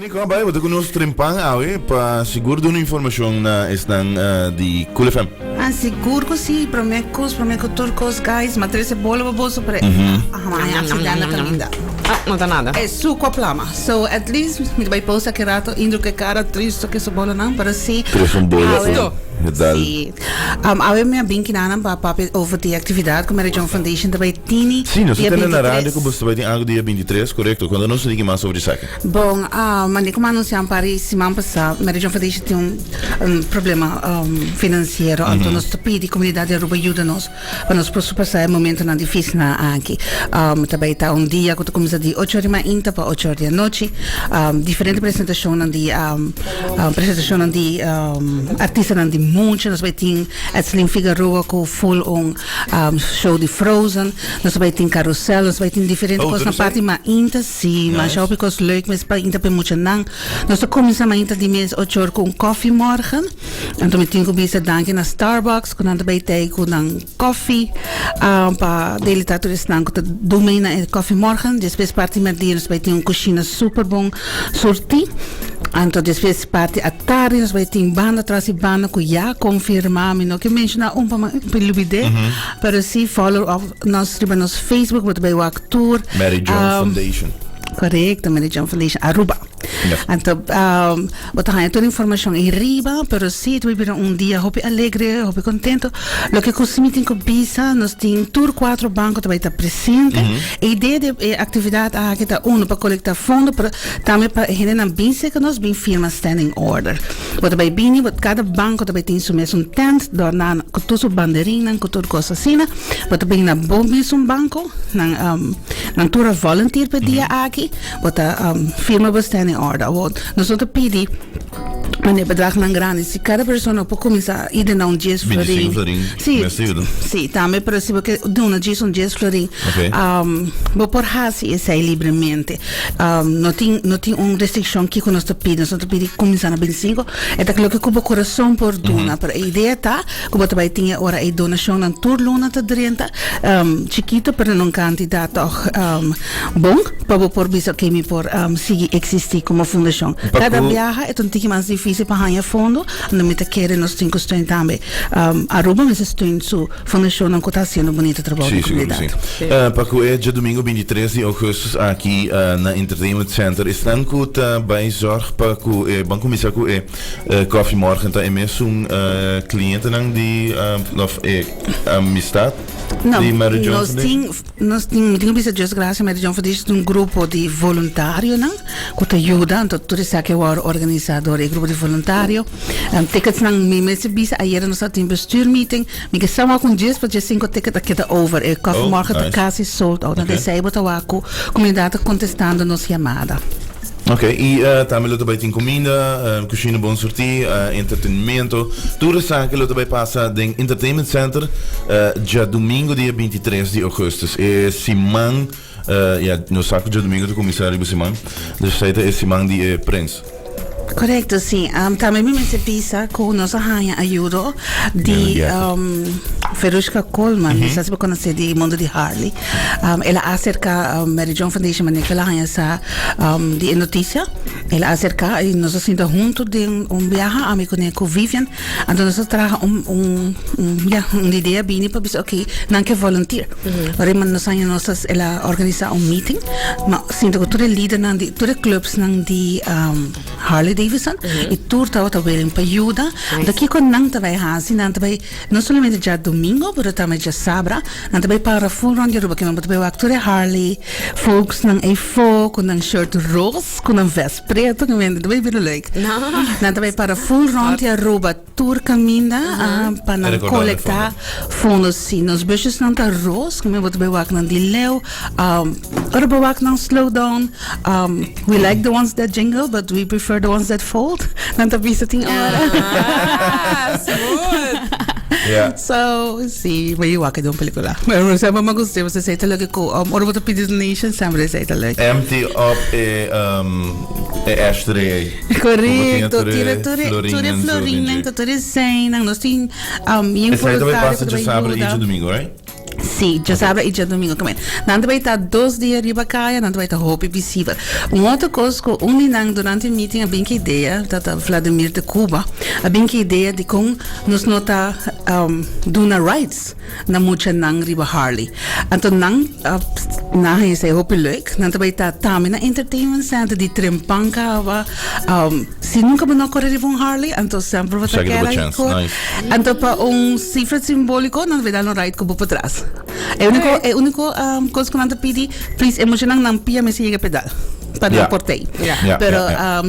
Nico, vai, vou conosco trempang para seguro de uma informação na estão de Kulefem. Ah, seguro que sim, promecos, turcos, guys, matriz bola bolso para. Não tá nada. É suco plama. So at least me vai posa que rato indo que cara triste que so bola não para si. Três bola. Sim. A minha binkinana para over die actividade com a Mary John Foundation também tini. Sim, nós temos na rádio que você vai ter algo dia 23, correto? Quando nós digamos mais sobre isso. Bom, mas como anunciamos para semana passada, Mary John Foundation tem um problema financeiro, então nós pedimos a comunidade Aruba ajuda-nos para nós passar um momento não difícil na aqui. Também está dia que começa de 8 horas da manhã para 8 horas da noite, diferente apresentação de artistas de muito, nós vai ter Edslin Figueroa com full show de Frozen, nós vai ter carrossel, nós vai ter diferentes coisas na parte mas ainda sim, mas já porque é leuk, mas para ainda para muito não. Nós começamos ainda de mês 8 horas com coffee morgen, então me tenho que bisa danke na Starbucks, com nada vai ter com coffee, para dele tá tudo isso não, com domingo na coffee morgen, depois parte mais dia nós vai ter coxina super bom sorti. Então, depois parte à tarde, nós vamos ter banda atrás de banda que já confirmamos, não que menciona pelo vídeo, para se follow nós no Facebook, mas também o ator. Mary John Foundation. Correto, Mary John Foundation, Aruba. Então, vou dar toda a informação em riba, mas se tu viver dia, hope alegre, hope contento, o que consumimos em Cobisa, nós temos tour 4 bancos também está presente. A ideia da atividade é que está para coletar fundos, também para generar bem que nós bem firma standing order. Mas também bem, cada banco também tem seu mesmo tent, dorna com todas as bandeirinhas, com todas as coisas assim. Mas também na bom mesmo banco, na tour volunteer para dia aqui, mas firma standing order. Nós pedimos mas bedrag não grande. Se cada pessoa pode começar a ir na 10 florim. Sim, também para si porque de uma 10 florim. Vou por hasi essa livremente. Não tem uma restrição que nós pedimos. Nós pedimos começar na 25. É que o que o coração por dona. A ideia tá que você vai ter hora a donação na turluna tá 30 chiquito para não candidato bom para por bisa que me por seguir existir como fundação. Cada viagem é um mais difícil para ganhar fundo, não me querer nós temos que também. Aruba mas estou em sua fundação não está sendo bonito trabalho da comunidade. Para que é dia domingo 23 de agosto aqui na Entertainment Center, estão com bem zorg para que banco começar com Coffee Morgen tá é mesmo cliente não de amistade. Não, nós temos just graças a Mary John Foundation um grupo de voluntários, não? Que ajuda, então tudo isso que é o organizador e grupo de voluntários. Tickets não me bisa ayer nós tivemos bestuur meeting, me que sama com dias para já 5 tickets aqui da over. E Coffee Morgen tá quase sold out. Então sei botar a comunidade contestando nos chamada. Ok, e também também tem comida, cozinha bom sortir, entretenimento, tudo isso que também passa no Entertainment Center já domingo dia 23 de agosto. É semana, no saco de domingo do comissário do semana, é semana de Prince. Correto, sim. Também me pisa com nossa rainha ajuda de Ferushka Coleman, você sabe conhecer de mundo de Harley. Ela acerca a Mary John Foundation, mas ela rainha essa de notícia. Ela acerca e nós assim junto de viagem a me com Vivian. Então nós traz uma ideia bem para dizer ok, não quer volunteer. Mas nós aí ela organiza meeting, mas sinto que todo líder de todo clubs de Harley Davidson e tudo está bem para ajuda. Daqui quando não está bem assim, não está bem não somente já domingo, mas também já sábado, não está bem para full round de Aruba, que não está bem o actor Harley, folks não é folk, com um shirt rose, com um vest preto, que não bem bem leuk. Não está bem para full round de Aruba, tour caminha para não coletar fundos sim. Nos bushes não está rose, que não está bem o actor de Leo, Aruba o actor não slow down. We like the ones that jingle, but we prefer the ones that fold. Não está visiting hora. Smooth. Yeah. So, sim, may iwa ka doon pelikula. Pero sa mga gusto, sa say talaga ko, or what the Nation, sempre say talaga. Empty up ashtray. Correcto, tira florina, tira sem, nang nós tem, yung voluntário. Essa aí também passa de sábado e de domingo, right? Sim, já sábado e já domingo também. Não vai estar 2 dias riba caia, não vai estar roupa visível. Outra coisa que ninang durante o meeting a bem que ideia, da Vladimir de Cuba, a bem que ideia de como nos nota duna rights na mucha nang riba Harley. Então nang na esse roupa leuk, não vai estar também na entertainment center de Trempanca, se nunca me não correr com Harley, então sempre vai estar aquela coisa. Então para cifra simbólico, não vai dar no right como para trás. É único coisa que não te pedi, please emocionar não pia me siga pedal. Para não portei. Pero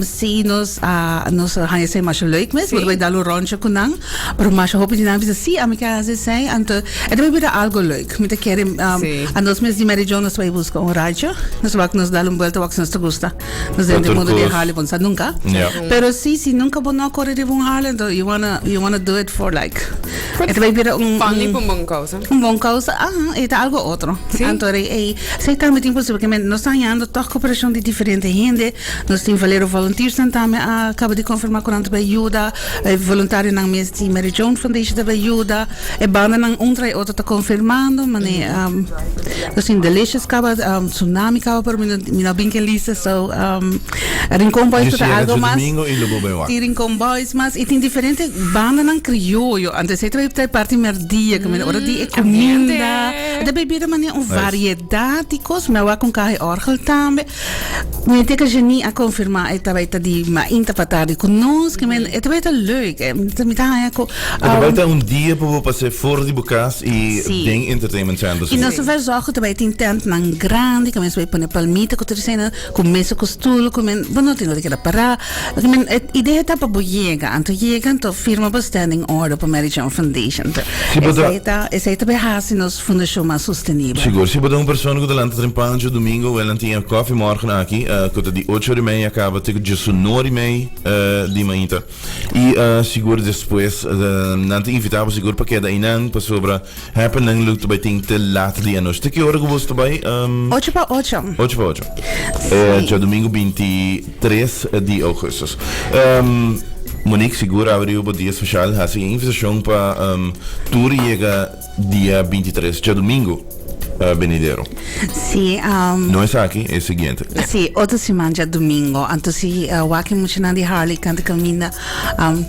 se nos hanya say mais leuk mes, vai dar um ronde com nang, pero mais hope de não visa se a minha casa sei, então é de vir algo leuk. Me te querem nós mes de Mary Jones vai buscar rádio, nós vamos nos dar volta wax nos te gusta. Nos de mundo de Harley bonsa nunca. Pero se nunca vou não correr de Harley, então you wanna do it for like. É de vir bom causa. Bom causa, é algo outro. Então sei também impossível que nós estamos andando toda cooperação de diferente gente, nós temos valero volunteers também, acaba de confirmar que não ajuda, voluntário na mesa de Mary Jones Foundation também ajuda, e banda não trai outro está confirmando, mas nós temos delicious acaba, tsunami acaba por mim não bem que lista, so Rincon Boys está algo mais, e Rincon Boys mas e tem diferente banda não crioulo, antes você vai ter parte merdia, que me ora de comida, da bebida maneira variedade de coisas, mas vai com carro orgel também. Nu teka genie a confirmar eta baita di ma inta patari conosco men eta baita leuk eta mi ta ecco eta baita dia para passar fora de bocas e ding entertainment centers e nós vamos zorgen dat baita intent nang grande que men vai pôr palmita com terceira com mesa com stoel com men não tem nada que para men ideia tá para boiega então firma para standing order para Mary Jones Foundation essa eta behasi nos fundação mais sustentável seguro se botar pessoa que delante trempanjo domingo ela tinha coffee morgen aqui que de 8h30 acaba ter de 9h30 de manhã e seguro depois não te invitava seguro para que daí não para sobre happening luta vai ter que later dia nós que hora que você vai 8 para 8 já domingo 23 de agosto Monique seguro abriu o dia especial a invitação para tour chega dia 23 de domingo Benidero. Sì, non è aqui, è il seguente. Sì, oggi si mangia domingo, anto si walking mucina di Harley canta cammina,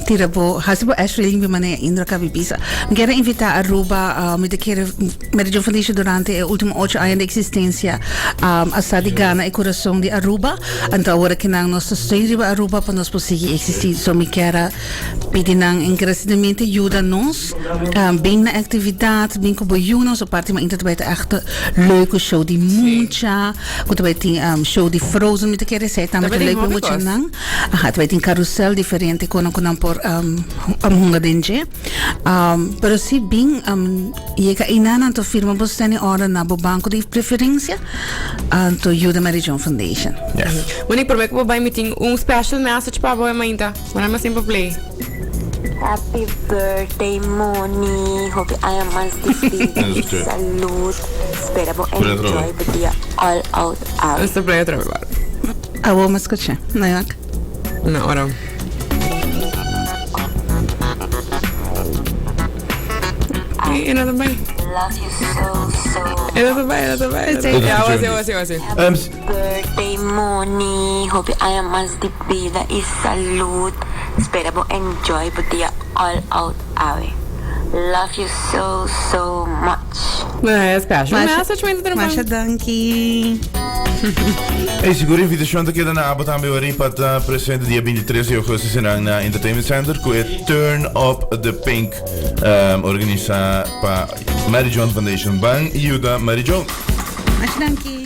tirabo, hasibo Ashley limbi mane indra kabibisa. Mi quero invitar a Aruba, mi quero Mary Jones Foundation durante o último 8 anos de existência, a cidade de Ghana e coração de Aruba, anto agora que nang nossa história de Aruba para nós conseguir existir, so mi quero pedir nang encarecidamente ajuda nós, bem na atividade, bem com boiunos, a parte ma internet echt leuke show die mucha, goed weet die show die Frozen met de keer zei, dan met de leuke mucha nang, het weet in carousel diferente konan por hunga denje, pero si bing llega inanan to firma bostani ora na bo banco de preferência, to ajuda Mary Jones Foundation. Monique, prometo que vou meeting special message para boa mainta, mas não é sempre play. Happy birthday, Moni. Hope I am on the salute. Spero enjoy the dia all out. Esta play outra vez agora. Vou me escutar, não é? Não, ora. Ina também. Love you so. Ina também. Eu assim. Happy birthday, Moni. Hope I am on the vida e salute. Spero enjoy the dia all out. Love you so much. É special message muito também. Masha danki. E seguro invitação da que na aba também ori para presente dia 23 de agosto na Entertainment Center com Turn Up the Pink organiza para Mary Jones Foundation Bang ajuda Mary Jones. Masha danki.